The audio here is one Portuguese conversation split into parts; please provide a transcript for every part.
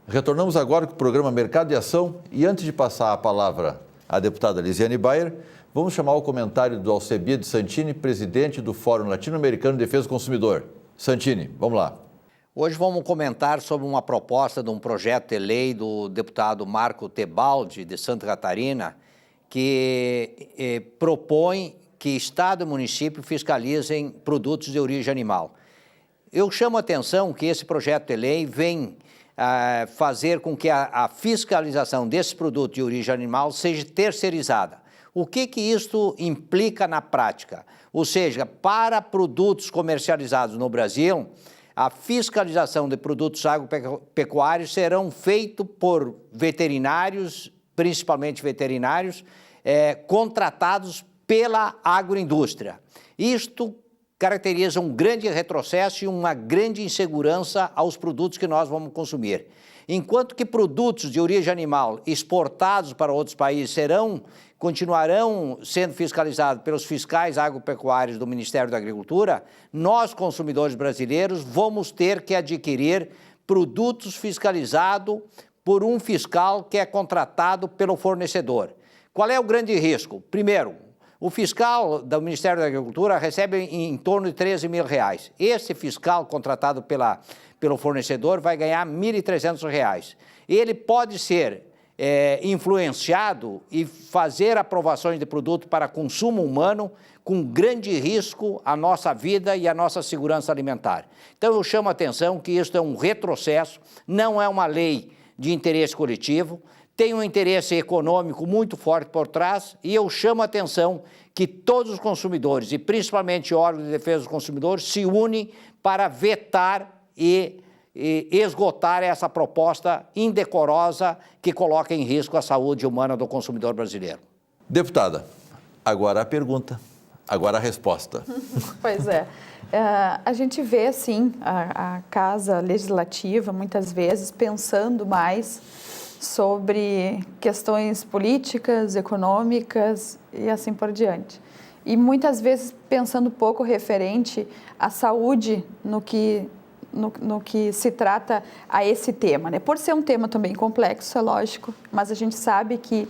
Retornamos agora com o programa Mercado e Ação e antes de passar a palavra à deputada Lisiane Bayer, vamos chamar o comentário do Alcebiades Santini, presidente do Fórum Latino-Americano de Defesa do Consumidor. Santini, vamos lá. Hoje vamos comentar sobre uma proposta de um projeto de lei do deputado Marco Tebaldi, de Santa Catarina, que propõe que Estado e município fiscalizem produtos de origem animal. Eu chamo a atenção que esse projeto de lei vem fazer com que a fiscalização desses produtos de origem animal seja terceirizada. O que isto implica na prática? Ou seja, para produtos comercializados no Brasil, a fiscalização de produtos agropecuários serão feitos por veterinários, principalmente veterinários, contratados pela agroindústria. Isto caracteriza um grande retrocesso e uma grande insegurança aos produtos que nós vamos consumir. Enquanto que produtos de origem animal exportados para outros países continuarão sendo fiscalizados pelos fiscais agropecuários do Ministério da Agricultura, nós, consumidores brasileiros, vamos ter que adquirir produtos fiscalizados por um fiscal que é contratado pelo fornecedor. Qual é o grande risco? Primeiro, o fiscal do Ministério da Agricultura recebe em torno de R$13 mil. Esse fiscal contratado pelo fornecedor vai ganhar R$1.300. Ele pode ser influenciado e fazer aprovações de produto para consumo humano com grande risco à nossa vida e à nossa segurança alimentar. Então eu chamo a atenção que isso é um retrocesso, não é uma lei de interesse coletivo, tem um interesse econômico muito forte por trás e eu chamo a atenção que todos os consumidores, e principalmente órgãos de defesa dos consumidores, se unem para vetar e esgotar essa proposta indecorosa que coloca em risco a saúde humana do consumidor brasileiro. Deputada, agora a pergunta, agora a resposta. Pois é. A gente vê, sim, a Casa Legislativa, muitas vezes, pensando mais sobre questões políticas, econômicas e assim por diante. E muitas vezes pensando pouco referente à saúde no que se trata a esse tema, né? Por ser um tema também complexo, é lógico, mas a gente sabe que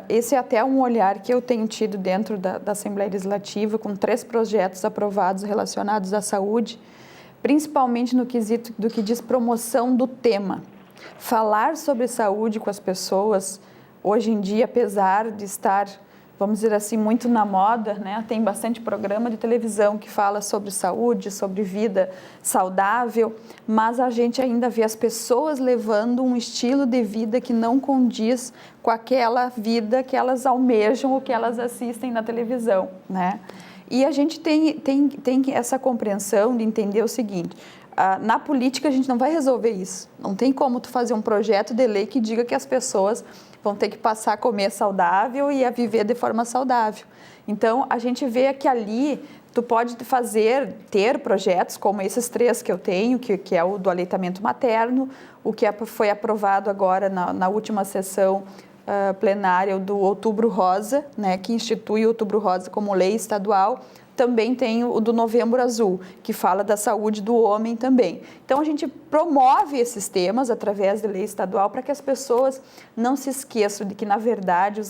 esse é até um olhar que eu tenho tido dentro da Assembleia Legislativa, com 3 projetos aprovados relacionados à saúde, principalmente no quesito do que diz promoção do tema. Falar sobre saúde com as pessoas, hoje em dia, apesar de estar, vamos dizer assim, muito na moda, né? Tem bastante programa de televisão que fala sobre saúde, sobre vida saudável, mas a gente ainda vê as pessoas levando um estilo de vida que não condiz com aquela vida que elas almejam ou que elas assistem na televisão, né? E a gente tem essa compreensão de entender o seguinte: na política a gente não vai resolver isso. Não tem como tu fazer um projeto de lei que diga que as pessoas vão ter que passar a comer saudável e a viver de forma saudável. Então, a gente vê que ali tu pode ter projetos como esses 3 que eu tenho, que é o do aleitamento materno, o que foi aprovado agora na última sessão plenária do Outubro Rosa, né, que institui o Outubro Rosa como lei estadual. Também tem o do Novembro Azul, que fala da saúde do homem também. Então, a gente promove esses temas através de lei estadual para que as pessoas não se esqueçam de que, na verdade,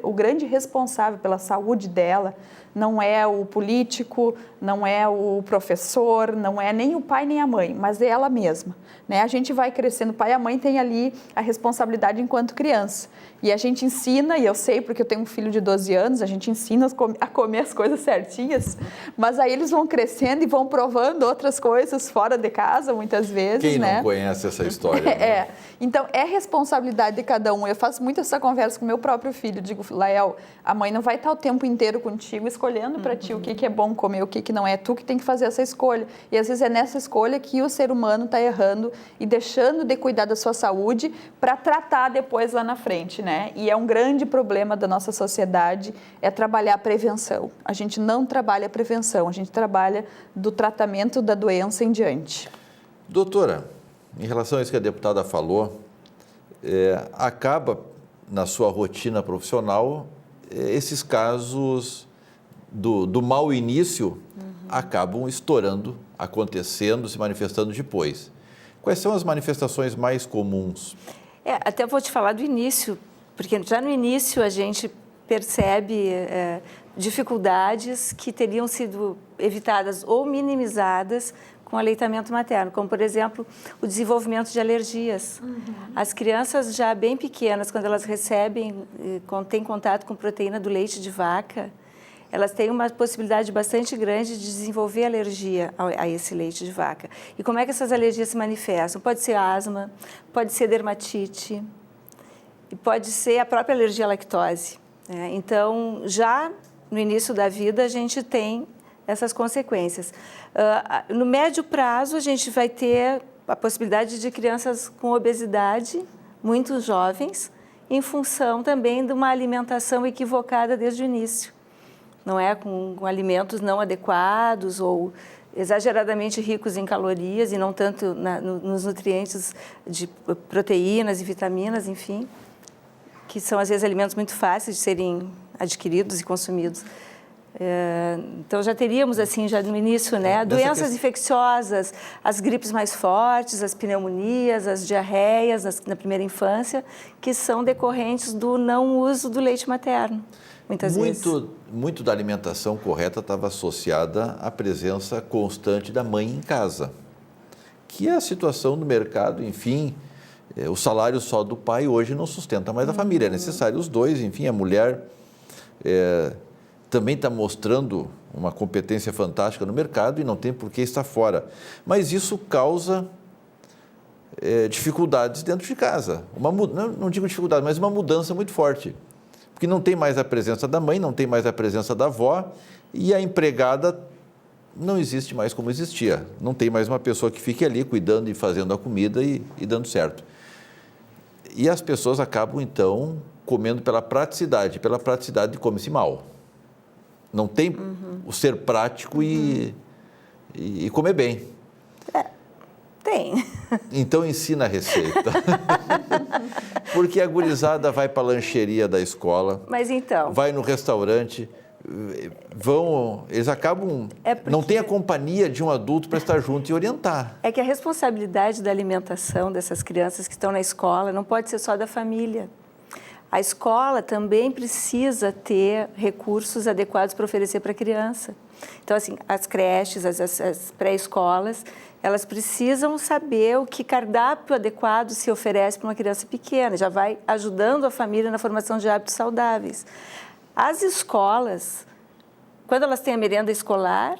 o grande responsável pela saúde dela não é o político, não é o professor, não é nem o pai nem a mãe, mas é ela mesma, né? A gente vai crescendo, o pai e a mãe têm ali a responsabilidade enquanto criança. E a gente ensina, e eu sei porque eu tenho um filho de 12 anos, a gente ensina a comer as coisas certinhas, mas aí eles vão crescendo e vão provando outras coisas fora de casa, muitas vezes, Quem né? não conhece essa história? Né? Então, é responsabilidade de cada um. Eu faço muito essa conversa com meu próprio filho. Digo, Lael, a mãe não vai estar o tempo inteiro contigo escolhendo para ti o que é bom comer, o que não é. Tu que tem que fazer essa escolha. E às vezes é nessa escolha que o ser humano está errando e deixando de cuidar da sua saúde para tratar depois lá na frente, né? E é um grande problema da nossa sociedade, é trabalhar a prevenção. A gente não trabalha a prevenção, a gente trabalha do tratamento da doença em diante. Doutora, em relação a isso que a deputada falou, acaba na sua rotina profissional esses casos do mau início acabam estourando, acontecendo, se manifestando depois. Quais são as manifestações mais comuns? Até vou te falar do início, porque já no início a gente percebe dificuldades que teriam sido evitadas ou minimizadas com aleitamento materno, como, por exemplo, o desenvolvimento de alergias. As crianças já bem pequenas, quando elas têm contato com proteína do leite de vaca, elas têm uma possibilidade bastante grande de desenvolver alergia a esse leite de vaca. E como é que essas alergias se manifestam? Pode ser asma, pode ser dermatite, e pode ser a própria alergia à lactose. Então, já no início da vida, a gente tem essas consequências. No médio prazo, a gente vai ter a possibilidade de crianças com obesidade, muito jovens, em função também de uma alimentação equivocada desde o início. Não é? Com alimentos não adequados ou exageradamente ricos em calorias e não tanto nos nutrientes de proteínas e vitaminas, enfim, que são, às vezes, alimentos muito fáceis de serem adquiridos e consumidos. Então, já teríamos, assim, já no início, né, doenças infecciosas, as gripes mais fortes, as pneumonias, as diarreias na primeira infância, que são decorrentes do não uso do leite materno, muitas vezes. Muito da alimentação correta estava associada à presença constante da mãe em casa, que é a situação do mercado, enfim, o salário só do pai hoje não sustenta mais a família, é necessário os dois, enfim, a mulher também está mostrando uma competência fantástica no mercado e não tem por que estar fora. Mas isso causa dificuldades dentro de casa. Não digo dificuldade, mas uma mudança muito forte. Porque não tem mais a presença da mãe, não tem mais a presença da avó e a empregada não existe mais como existia. Não tem mais uma pessoa que fique ali cuidando e fazendo a comida e dando certo. E as pessoas acabam, então, comendo pela praticidade come-se mal. Não tem o ser prático e comer bem. Tem. Então ensina a receita. Porque a gurizada vai para a lancheria da escola, Mas então... vai no restaurante, eles acabam... Não tem a companhia de um adulto para estar junto e orientar. É que a responsabilidade da alimentação dessas crianças que estão na escola não pode ser só da família. A escola também precisa ter recursos adequados para oferecer para a criança. Então, assim, as creches, as pré-escolas, elas precisam saber o que cardápio adequado se oferece para uma criança pequena, já vai ajudando a família na formação de hábitos saudáveis. As escolas, quando elas têm a merenda escolar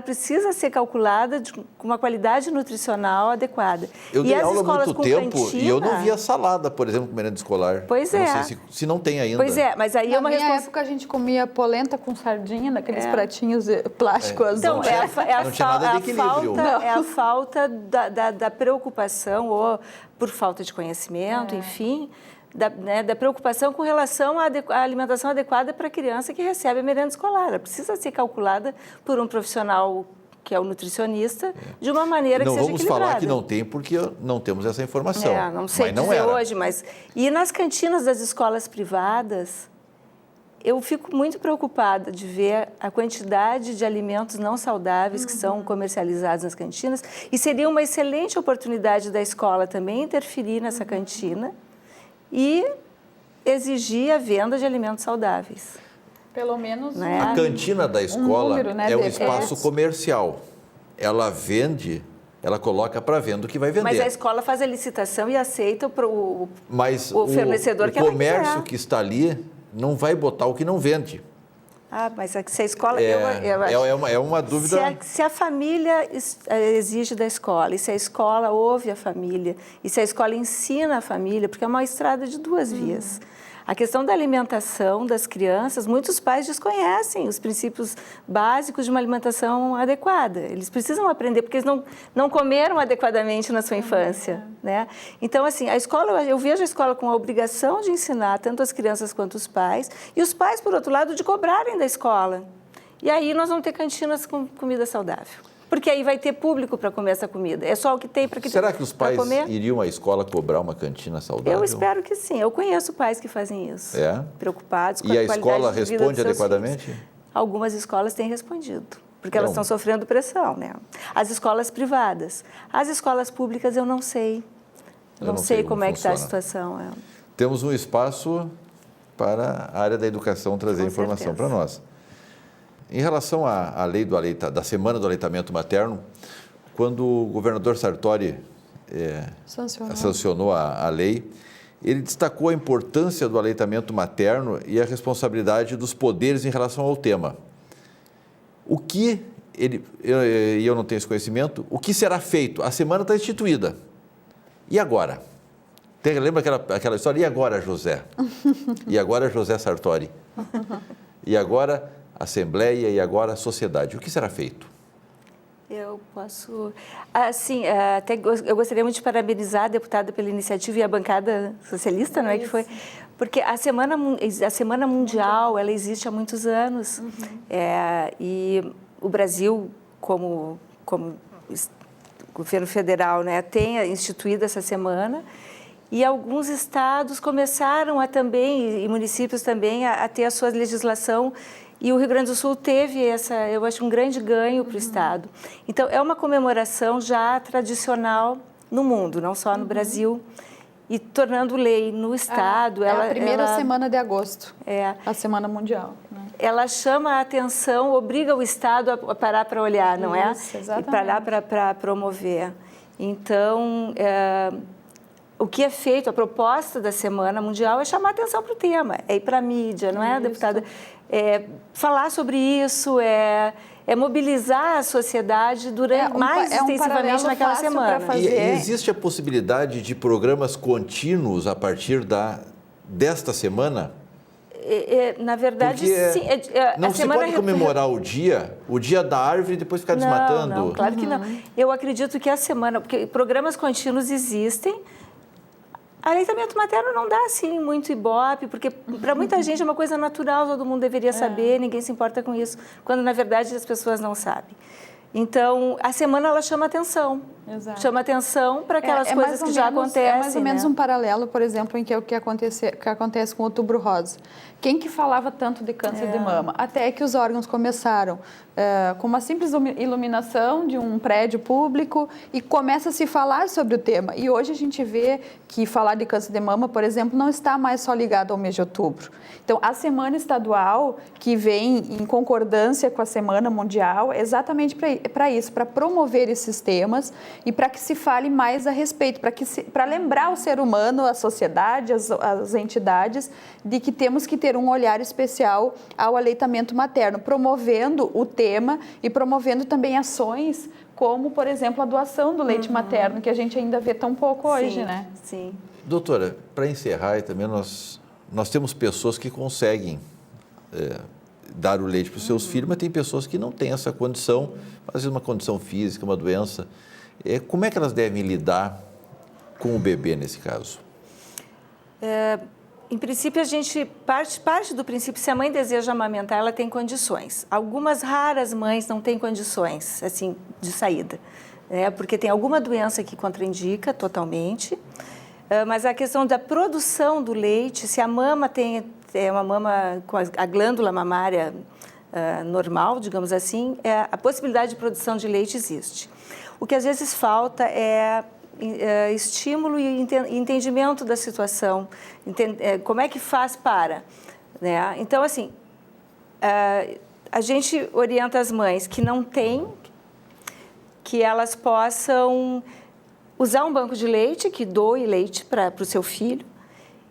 precisa ser calculada com uma qualidade nutricional adequada. Eu dei aula há muito tempo cantina, e eu não via salada, por exemplo, com merenda escolar. Pois eu não sei se não tem ainda. Pois é, mas aí Na minha época a gente comia polenta com sardinha, naqueles pratinhos de plástico azul. Então, não tinha nada de equilíbrio. É a falta da preocupação ou por falta de conhecimento, enfim... Da preocupação com relação à alimentação adequada para a criança que recebe a merenda escolar. Ela precisa ser calculada por um profissional que é o nutricionista, de uma maneira que seja equilibrada. Não vamos falar que não tem, porque não temos essa informação. Não sei dizer hoje, mas... E nas cantinas das escolas privadas, eu fico muito preocupada de ver a quantidade de alimentos não saudáveis que são comercializados nas cantinas, e seria uma excelente oportunidade da escola também interferir nessa cantina e exigir a venda de alimentos saudáveis. Pelo menos... A cantina da escola número, né, é um espaço comercial. Ela vende, ela coloca para venda o que vai vender. Mas a escola faz a licitação e aceita o fornecedor que ela quiser. O comércio que está ali não vai botar o que não vende. Mas se a escola... É uma dúvida... Se a família exige da escola, e se a escola ouve a família, e se a escola ensina a família, porque é uma estrada de duas vias. A questão da alimentação das crianças, muitos pais desconhecem os princípios básicos de uma alimentação adequada. Eles precisam aprender, porque eles não comeram adequadamente na sua infância, né? Então, assim, a escola, eu vejo a escola com a obrigação de ensinar tanto as crianças quanto os pais, e os pais, por outro lado, de cobrarem da escola. E aí nós vamos ter cantinas com comida saudável. Porque aí vai ter público para comer essa comida. É só o que tem para comer. Será que os pais iriam à escola cobrar uma cantina saudável? Eu espero que sim. Eu conheço pais que fazem isso. Preocupados com a qualidade de vida dos seus escola responde adequadamente? Filhos. Algumas escolas têm respondido. porque elas estão sofrendo pressão, né? As escolas privadas. As escolas públicas eu não sei. Não sei como é que está a situação. Temos um espaço para a área da educação trazer informação para nós. Em relação à lei da Semana do Aleitamento Materno, quando o governador Sartori sancionou a lei, ele destacou a importância do aleitamento materno e a responsabilidade dos poderes em relação ao tema. O que, eu não tenho esse conhecimento, o que será feito? A semana está instituída. E agora? Lembra aquela história? E agora, José? E agora, José Sartori? E agora, Assembleia? E agora, sociedade? O que será feito? Eu posso... Assim, até eu gostaria muito de parabenizar a deputada pela iniciativa e a bancada socialista, não é que foi? Porque a Semana Mundial, ela existe há muitos anos. E o Brasil, como governo federal, né, tem instituído essa semana. E alguns estados começaram e municípios também, a ter a sua legislação. E o Rio Grande do Sul teve eu acho, um grande ganho para o estado. Então, é uma comemoração já tradicional no mundo, não só no Brasil, e tornando lei no estado. É a primeira semana de agosto, a Semana Mundial. Né? Ela chama a atenção, obriga o estado a parar para olhar, não é? Exatamente. E parar para promover. Então, o que é feito, a proposta da Semana Mundial é chamar a atenção para o tema, é ir para a mídia, não é, deputada? Falar sobre isso, mobilizar a sociedade mais extensivamente naquela semana. E existe a possibilidade de programas contínuos a partir desta semana? Na verdade, sim. Não se pode comemorar o dia da árvore e depois ficar desmatando? Não, claro que não. Eu acredito que a semana, porque programas contínuos existem. Aleitamento materno não dá, assim, muito ibope, porque para muita gente é uma coisa natural, todo mundo deveria saber, ninguém se importa com isso, quando, na verdade, as pessoas não sabem. Então, a semana, ela chama atenção. Exato. Chama atenção para aquelas coisas que já acontecem. É mais ou menos um paralelo, por exemplo, em que o que acontece com o Outubro Rosa. Quem que falava tanto de câncer de mama? Até que os órgãos começaram com uma simples iluminação de um prédio público e começa a se falar sobre o tema. E hoje a gente vê que falar de câncer de mama, por exemplo, não está mais só ligado ao mês de outubro. Então, a Semana Estadual, que vem em concordância com a Semana Mundial, é exatamente para isso, para promover esses temas e para que se fale mais a respeito, para lembrar o ser humano, a sociedade, as entidades, de que temos que ter um olhar especial ao aleitamento materno, promovendo o tema e promovendo também ações como, por exemplo, a doação do leite materno, que a gente ainda vê tão pouco hoje, né? Sim. Doutora, para encerrar, e também nós temos pessoas que conseguem dar o leite para os seus filhos, mas tem pessoas que não têm essa condição, às vezes uma condição física, uma doença. Como é que elas devem lidar com o bebê nesse caso? Em princípio, a gente parte do princípio, se a mãe deseja amamentar, ela tem condições. Algumas raras mães não têm condições, assim, de saída, né? Porque tem alguma doença que contraindica totalmente, mas a questão da produção do leite, se a mama é uma mama com a glândula mamária normal, digamos assim, a possibilidade de produção de leite existe. O que às vezes falta é estímulo e entendimento da situação, como é que faz para, né? Então, assim, a gente orienta as mães que não têm, que elas possam usar um banco de leite, que doe leite para o seu filho,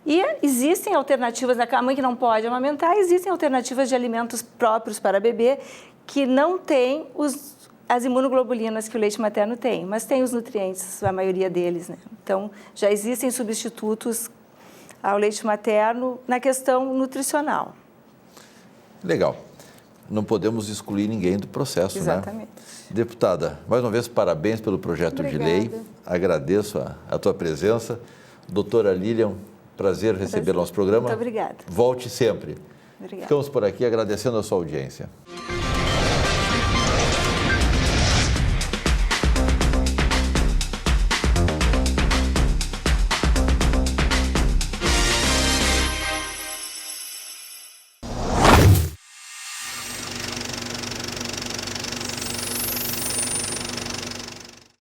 e existem alternativas, a mãe que não pode amamentar, existem alternativas de alimentos próprios para bebê que não têm as imunoglobulinas que o leite materno tem, mas tem os nutrientes, a maioria deles, né? Então, já existem substitutos ao leite materno na questão nutricional. Legal. Não podemos excluir ninguém do processo, Exatamente. Né? Deputada, mais uma vez, parabéns pelo projeto de lei. Agradeço a tua presença. Doutora Lilian, prazer receber o nosso programa. Muito obrigada. Volte sempre. Obrigada. Ficamos por aqui agradecendo a sua audiência.